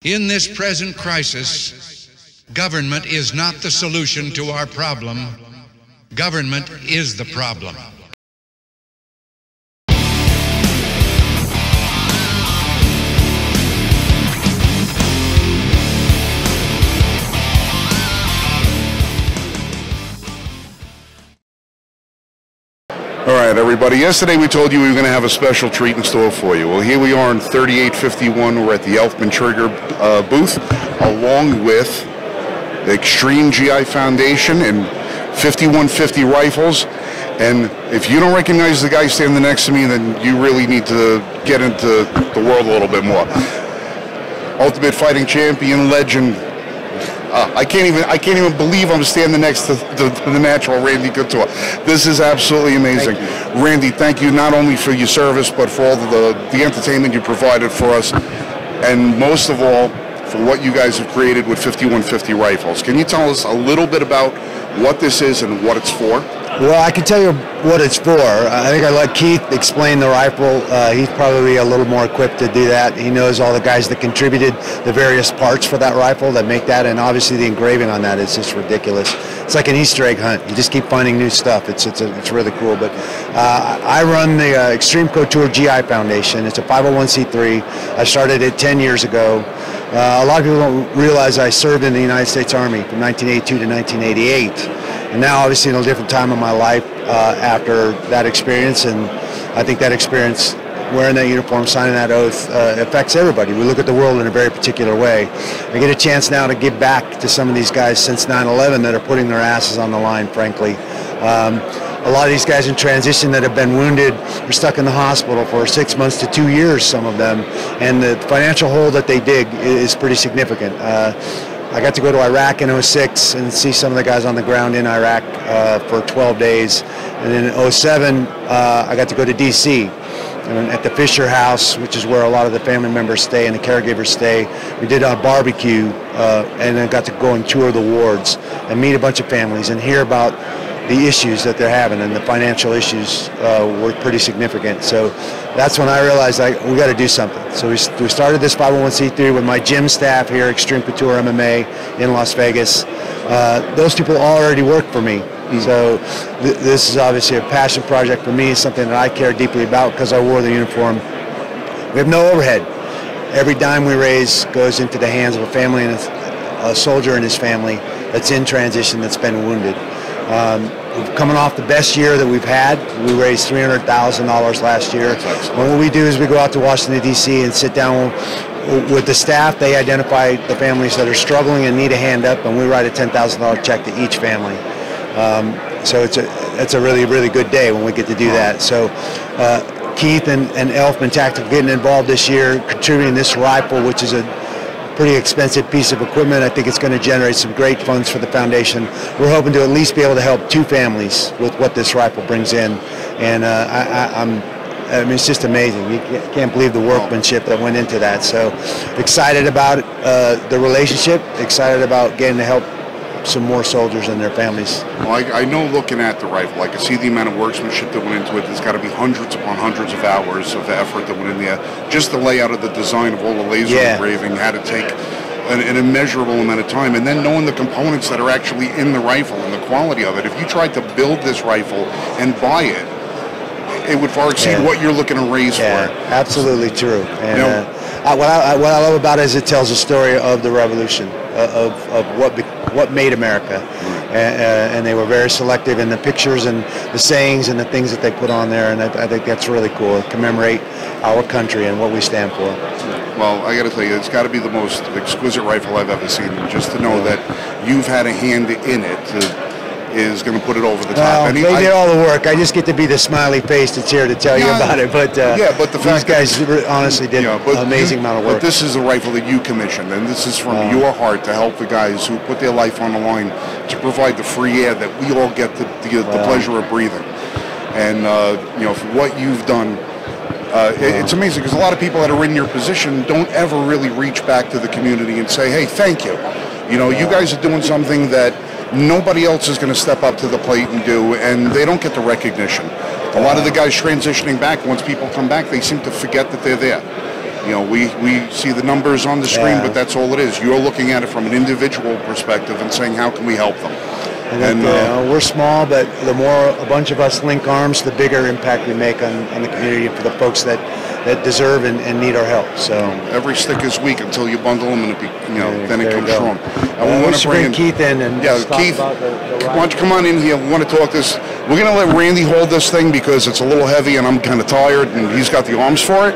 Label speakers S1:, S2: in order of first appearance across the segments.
S1: In this present crisis, government is not the solution to our problem. Government is the problem.
S2: All right, everybody. Yesterday we told you we were going to have a special treat in store for you. Well, here we are in 3851. We're at the Elfman Trigger booth, along with the Xtreme GI Foundation and 5150 rifles. And if you don't recognize the guy standing next to me, then you really need to get into the world a little bit more. Ultimate Fighting Champion, legend. I can't even believe I'm standing next to the natural Randy Couture. This is absolutely amazing. Randy, thank you not only for your service, but for all the entertainment you provided for us, and most of all, for what you guys have created with 5150 rifles. Can you tell us a little bit about what this is and what it's for?
S3: Well, I can tell you what it's for. I think I let Keith explain the rifle. He's probably a little more equipped to do that. He knows all the guys that contributed the various parts for that rifle that make that, and obviously the engraving on that is just ridiculous. It's like an Easter egg hunt. You just keep finding new stuff. It's really cool. But I run the Xtreme Couture GI Foundation. It's a 501c3. I started it 10 years ago. A lot of people don't realize I served in the United States Army from 1982 to 1988. And now, obviously, in a different time of my life after that experience, and I think that experience, wearing that uniform, signing that oath, affects everybody. We look at the world in a very particular way. I get a chance now to give back to some of these guys since 9/11 that are putting their asses on the line, frankly. A lot of these guys in transition that have been wounded are stuck in the hospital for 6 months to 2 years, some of them, and the financial hole that they dig is pretty significant. I got to go to Iraq in 06 and see some of the guys on the ground in Iraq for 12 days. And then in 07, I got to go to DC and at the Fisher House, which is where a lot of the family members stay and the caregivers stay. We did a barbecue and then got to go and tour the wards and meet a bunch of families and hear about the issues that they're having, and the financial issues were pretty significant. So that's when I realized we got to do something. So we started this 501c3 with my gym staff here, Xtreme Couture MMA in Las Vegas. Those people already work for me. So this is obviously a passion project for me, something that I care deeply about because I wore the uniform. We have no overhead. Every dime we raise goes into the hands of a family and a soldier and his family that's in transition, that's been wounded. We're coming off the best year that we've had. We raised $300,000 last year. What we do is we go out to Washington, D.C. and sit down with the staff. They identify the families that are struggling and need a hand up, and we write a $10,000 check to each family. So it's a really, really good day when we get to do that. So Keith and Elfman Tactical getting involved this year, contributing this rifle, which is a pretty expensive piece of equipment. I think it's going to generate some great funds for the foundation. We're hoping to at least be able to help 2 families with what this rifle brings in, and I mean, it's just amazing. You can't believe the workmanship that went into that. So excited about it, the relationship, excited about getting to help some more soldiers and their families.
S2: Well, I know, looking at the rifle, I can see the amount of workmanship that went into it. There's got to be hundreds upon hundreds of hours of effort that went in there. Just the layout of the design of all the laser engraving had to take an immeasurable amount of time. And then knowing the components that are actually in the rifle and the quality of it. If you tried to build this rifle and buy it, it would far exceed what you're looking to raise for it.
S3: Absolutely true. And what I love about it is it tells a story of the revolution, of what made America. And they were very selective in the pictures and the sayings and the things that they put on there, and I think that's really cool. Commemorate our country and what we stand for.
S2: Well, I got to tell you, it's got to be the most exquisite rifle I've ever seen. Just to know that you've had a hand in it is going to put it over the top.
S3: Well, they did all the work. I just get to be the smiley face that's here to tell you about it. But
S2: but the
S3: these guys honestly did an amazing amount of work.
S2: But this is a rifle that you commissioned, and this is from your heart to help the guys who put their life on the line to provide the free air that we all get the pleasure of breathing. And for what you've done, it's amazing, because a lot of people that are in your position don't ever really reach back to the community and say, hey, thank you. You guys are doing something that nobody else is going to step up to the plate and do, and they don't get the recognition. A lot of the guys transitioning back, once people come back, they seem to forget that they're there. You know, we see the numbers on the screen, but that's all it is. You're looking at it from an individual perspective and saying, how can we help them?
S3: And we're small, but the more a bunch of us link arms, the bigger impact we make on the community for the folks that deserve and need our help. So
S2: every stick is weak until you bundle them, and then it comes strong.
S3: I want to bring Keith in and
S2: Keith,
S3: talk about
S2: why don't you come on in here? We want to talk this. We're going to let Randy hold this thing because it's a little heavy and I'm kind of tired, and he's got the arms for it.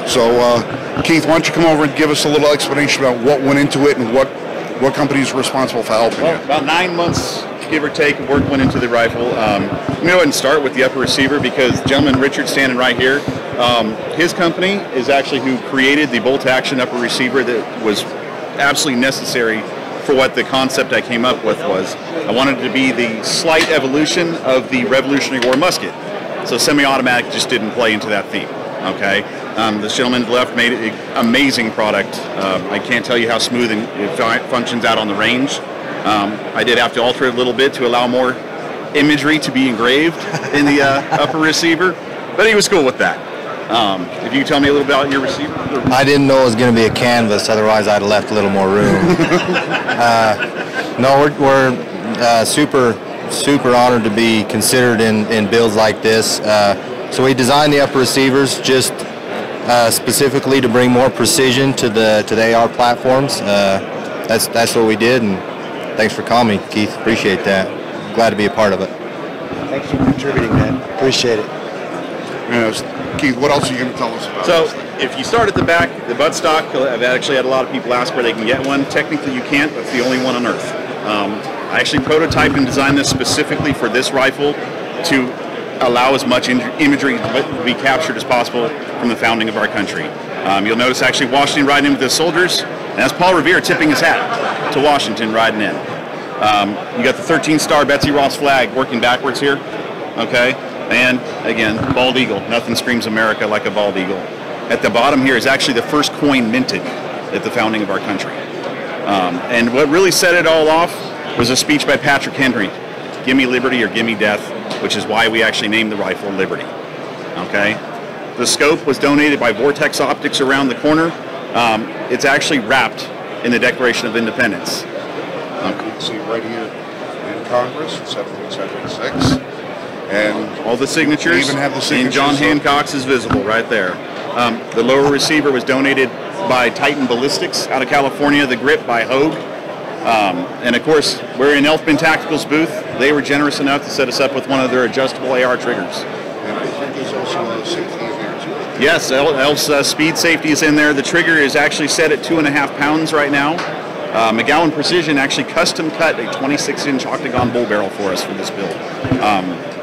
S2: So Keith, why don't you come over and give us a little explanation about what went into it and what company is responsible for helping you?
S4: About 9 months, give or take, of work went into the rifle. I'm going to go ahead and start with the upper receiver because gentleman Richard standing right here, his company is actually who created the bolt action upper receiver that was absolutely necessary for what the concept I came up with was. I wanted it to be the slight evolution of the Revolutionary War musket. So semi-automatic just didn't play into that theme. Okay, this gentleman left made an amazing product. I can't tell you how smooth it functions out on the range. I did have to alter it a little bit to allow more imagery to be engraved in the upper receiver, but he was cool with that. If you tell me a little about your receiver.
S5: I didn't know it was going to be a canvas, otherwise I'd have left a little more room. No, we're super honored to be considered in builds like this. So we designed the upper receivers just specifically to bring more precision to the AR platforms. That's what we did, and thanks for calling me, Keith. Appreciate that. Glad to be a part of it.
S3: Thanks for contributing, man. Appreciate it.
S2: Yes. Keith, what else are you going to tell us about
S4: So,
S2: this thing?
S4: if you start at the back, the buttstock, I've actually had a lot of people ask where they can get one. Technically, you can't. That's the only one on Earth. I actually prototyped and designed this specifically for this rifle to allow as much imagery to be captured as possible from the founding of our country. You'll notice actually Washington riding in with the soldiers, and that's Paul Revere tipping his hat to Washington riding in. You got the 13-star Betsy Ross flag working backwards here, okay? And again, bald eagle. Nothing screams America like a bald eagle. At the bottom here is actually the first coin minted at the founding of our country. And what really set it all off was a speech by Patrick Henry, "Gimme liberty or gimme death," which is why we actually named the rifle Liberty. Okay? The scope was donated by Vortex Optics around the corner. It's actually wrapped in the Declaration of Independence.
S2: You can see right here in Congress, 1776. And
S4: all the signatures,
S2: we even have the signatures,
S4: and John Hancock's is visible right there. The lower receiver was donated by Titan Ballistics out of California, the grip by Hogue. And of course, we're in Elfman Tactical's booth. They were generous enough to set us up with one of their adjustable AR triggers.
S2: And I think there's also a safety in there too.
S4: Yes, Elf's speed safety is in there. The trigger is actually set at 2.5 pounds right now. McGowan Precision actually custom cut a 26-inch octagon bull barrel for us for this build.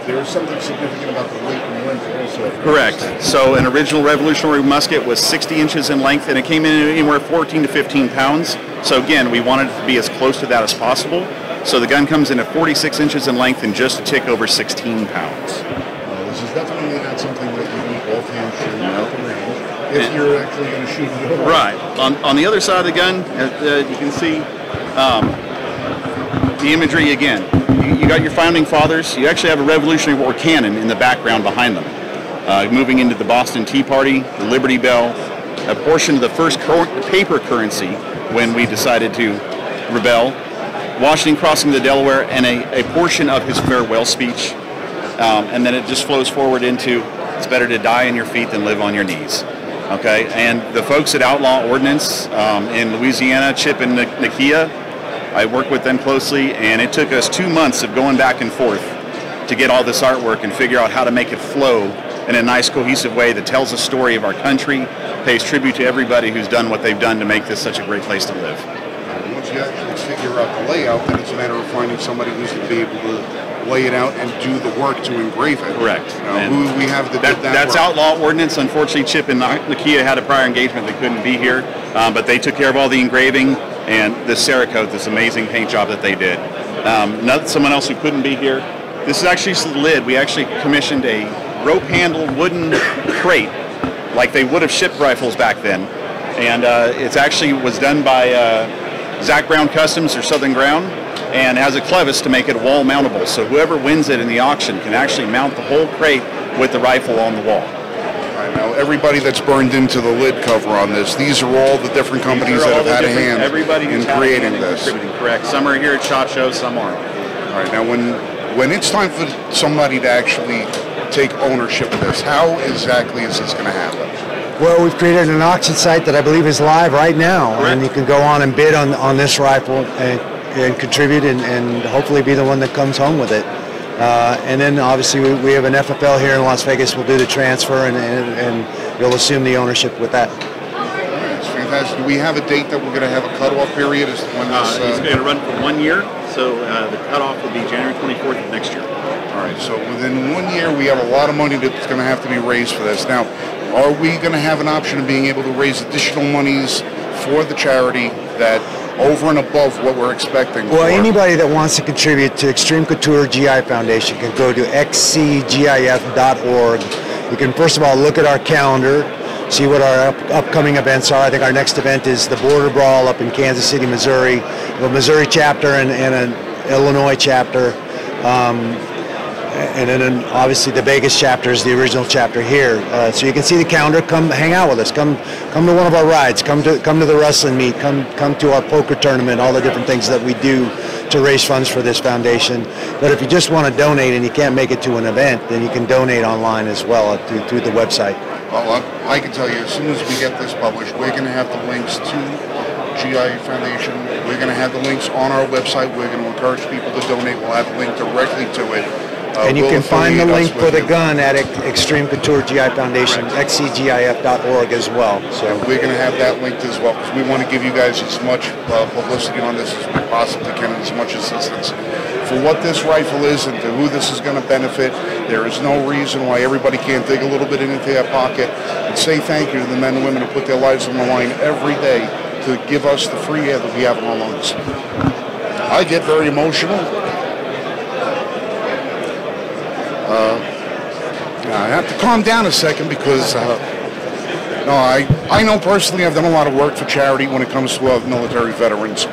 S2: There's something significant about the weight and length also.
S4: Correct. So an original Revolutionary musket was 60 inches in length, and it came in anywhere 14 to 15 pounds. So again, we wanted it to be as close to that as possible. So the gun comes in at 46 inches in length and just a tick over 16 pounds.
S2: This is definitely not something that you need both hands to out the range if you're actually going to shoot it.
S4: Right. On the other side of the gun, you can see the imagery again. You got your founding fathers. You actually have a Revolutionary War cannon in the background behind them. Moving into the Boston Tea Party, the Liberty Bell, a portion of the first paper currency when we decided to rebel, Washington crossing the Delaware, and a portion of his farewell speech. And then it just flows forward into, it's better to die on your feet than live on your knees. Okay, and the folks at Outlaw Ordnance in Louisiana, Chip and Nakia, I worked with them closely, and it took us 2 months of going back and forth to get all this artwork and figure out how to make it flow in a nice, cohesive way that tells the story of our country, pays tribute to everybody who's done what they've done to make this such a great place to live.
S2: Once you actually figure out the layout, then it's a matter of finding somebody who's going to be able to lay it out and do the work to engrave it.
S4: Correct.
S2: Who we have
S4: that's Outlaw Ordnance. Unfortunately, Chip and Nakia had a prior engagement. They couldn't be here, but they took care of all the engraving and the Cerakote, this amazing paint job that they did. Someone else who couldn't be here. This is actually the lid. We actually commissioned a rope-handled wooden crate, like they would have shipped rifles back then, and it actually was done by Zach Brown Customs or Southern Ground, and has a clevis to make it wall mountable. So whoever wins it in the auction can actually mount the whole crate with the rifle on the wall.
S2: Now, everybody that's burned into the lid cover on this, these are all the different companies that have had a hand in creating this.
S4: Correct. Some are here at SHOT Show, some aren't.
S2: All right. Now, when it's time for somebody to actually take ownership of this, how exactly is this going to happen?
S3: Well, we've created an auction site that I believe is live right now, and you can go on and bid on this rifle and contribute and hopefully be the one that comes home with it. And then obviously we have an FFL here in Las Vegas. We'll do the transfer and you'll assume the ownership with that.
S2: That's fantastic. Do we have a date that we're going to have a cutoff period as to when this?
S4: It's going to run for 1 year, so the cutoff will be January 24th of next year.
S2: All right, so within 1 year we have a lot of money that's going to have to be raised for this. Now, are we going to have an option of being able to raise additional monies for the charity that over and above what we're expecting?
S3: Well, anybody that wants to contribute to Xtreme Couture GI Foundation can go to xcgif.org. You can first of all look at our calendar, see what our upcoming events are. I think our next event is the Border Brawl up in Kansas City, Missouri, the Missouri chapter and an Illinois chapter. And then obviously the Vegas chapter is the original chapter here. So you can see the calendar. Come hang out with us. Come to one of our rides. Come to the wrestling meet. Come to our poker tournament. All the different things that we do to raise funds for this foundation. But if you just want to donate and you can't make it to an event, then you can donate online as well through the website.
S2: Well, I can tell you, as soon as we get this published, we're going to have the links to GI Foundation. We're going to have the links on our website. We're going to encourage people to donate. We'll have a link directly to it.
S3: And you can find the link for the gun at Xtreme Couture GI Foundation, xcgif.org as well. So
S2: we're going to have that linked as well because we want to give you guys as much publicity on this as we possibly can and as much assistance. For what this rifle is and to who this is going to benefit, there is no reason why everybody can't dig a little bit into their pocket and say thank you to the men and women who put their lives on the line every day to give us the free air that we have in our lungs. I get very emotional. I have to calm down a second because I know personally I've done a lot of work for charity when it comes to military veterans,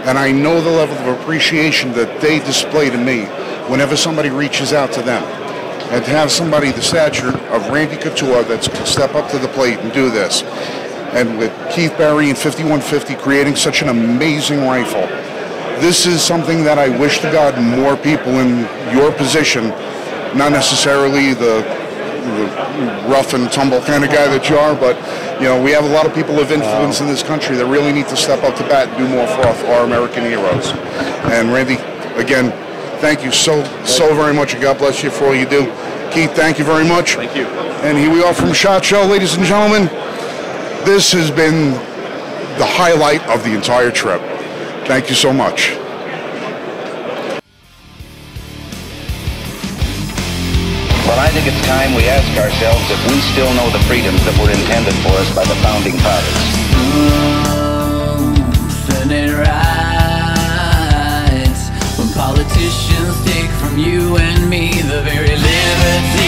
S2: and I know the level of appreciation that they display to me whenever somebody reaches out to them. And to have somebody the stature of Randy Couture that's going to step up to the plate and do this, and with Keith Barry and 5150 creating such an amazing rifle, this is something that I wish to God more people in your position, not necessarily the rough and tumble kind of guy that you are, but you know, we have a lot of people of influence in this country that really need to step up to bat and do more for our American heroes. And Randy, again, thank you so very much, and God bless you for all you do. Keith, thank you very much.
S4: Thank you.
S2: And here we are from SHOT Show, ladies and gentlemen. This has been the highlight of the entire trip. Thank you so much.
S6: Well, I think it's time we ask ourselves if we still know the freedoms that were intended for us by the founding fathers.
S7: Senate rights, when politicians take from you and me the very liberty